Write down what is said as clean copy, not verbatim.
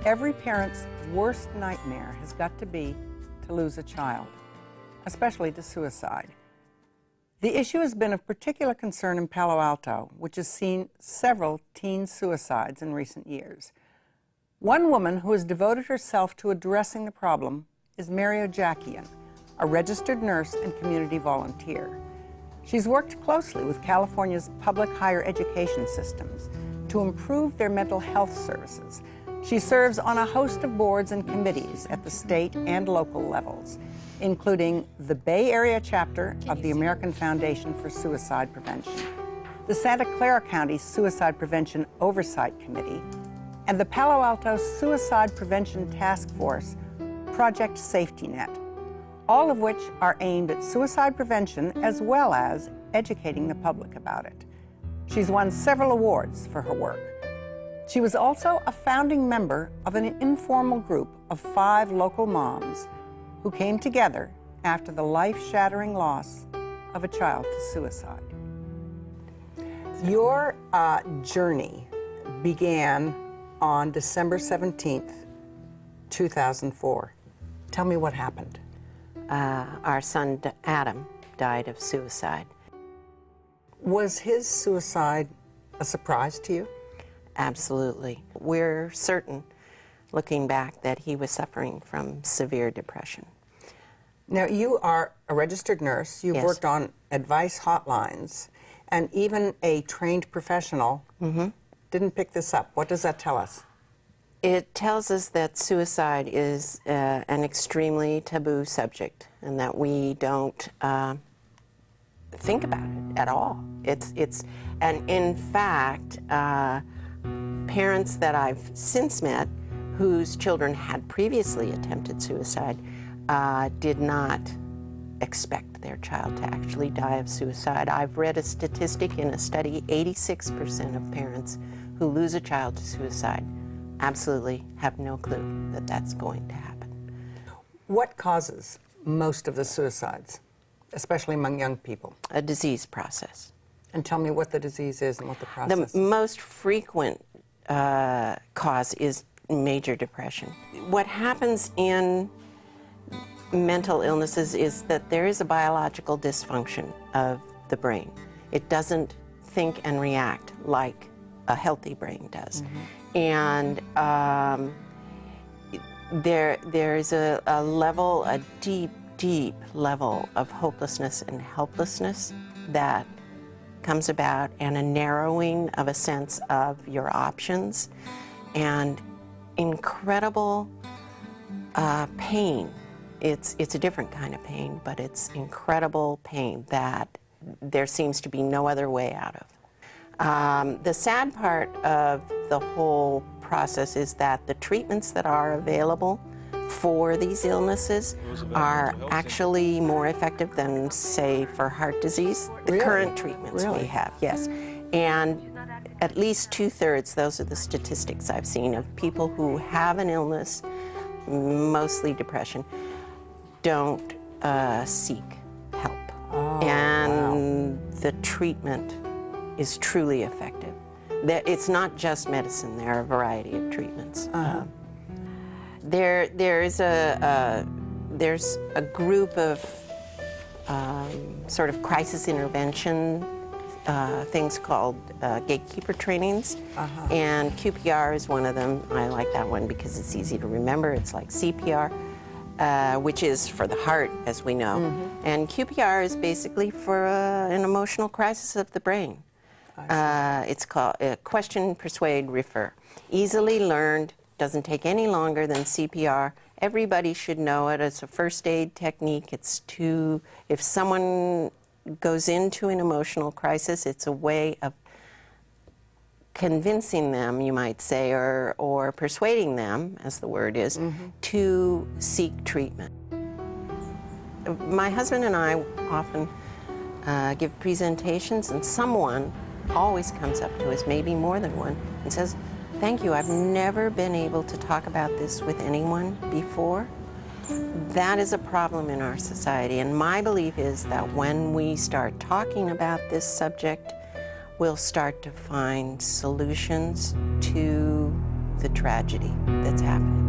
Every parent's worst nightmare has got to be to lose a child, especially to suicide. The issue has been of particular concern in Palo Alto, which has seen several teen suicides in recent years. One woman who has devoted herself to addressing the problem is Mary Ojakian, a registered nurse and community volunteer. She's worked closely with California's public higher education systems to improve their mental health services. She serves on a host of boards and committees at the state and local levels, including the Bay Area chapter of the American Foundation for Suicide Prevention, the Santa Clara County Suicide Prevention Oversight Committee, and the Palo Alto Suicide Prevention Task Force Project Safety Net, all of which are aimed at suicide prevention as well as educating the public about it. She's won several awards for her work. She was also a founding member of an informal group of 5 local moms who came together after the life-shattering loss of a child to suicide. Your journey began on December 17th, 2004. Tell me what happened. Our son, Adam, died of suicide. Was his suicide a surprise to you? Absolutely. We're certain, looking back, that he was suffering from severe depression. Now, you are a registered nurse. You've Yes. worked on advice hotlines, and even a trained professional didn't pick this up. What does that tell us? It tells us that suicide is an extremely taboo subject, and that we don't think about it at all. And in fact, parents that I've since met whose children had previously attempted suicide did not expect their child to actually die of suicide. I've read a statistic in a study, 86% of parents who lose a child to suicide absolutely have no clue that that's going to happen. What causes most of the suicides, especially among young people? A disease process. And tell me what the disease is and what the process is. The most frequent cause is major depression. What happens in mental illnesses is that there is a biological dysfunction of the brain. It doesn't think and react like a healthy brain does. And there's a level, a deep, deep level of hopelessness and helplessness that comes about, and a narrowing of a sense of your options, and incredible pain. It's a different kind of pain, but it's incredible pain that there seems to be no other way out of. The sad part of the whole process is that the treatments that are available for these illnesses are actually more effective than, say, for heart disease. The current treatments we have, yes. And at least 2/3, those are the statistics I've seen, of people who have an illness, mostly depression, don't seek help. And the treatment is truly effective. It's not just medicine, there are a variety of treatments. There's a group of sort of crisis intervention things called gatekeeper trainings, and QPR is one of them. I like that one because it's easy to remember. It's like CPR, which is for the heart, as we know. And QPR is basically for an emotional crisis of the brain. It's called question, persuade, refer. Easily learned, doesn't take any longer than CPR. Everybody should know it. It's a first aid technique. If someone goes into an emotional crisis, it's a way of convincing them, you might say, or persuading them, as the word is, to seek treatment. My husband and I often give presentations, and someone always comes up to us, maybe more than one, and says, "Thank you, I've never been able to talk about this with anyone before." That is a problem in our society, and my belief is that when we start talking about this subject, we'll start to find solutions to the tragedy that's happening.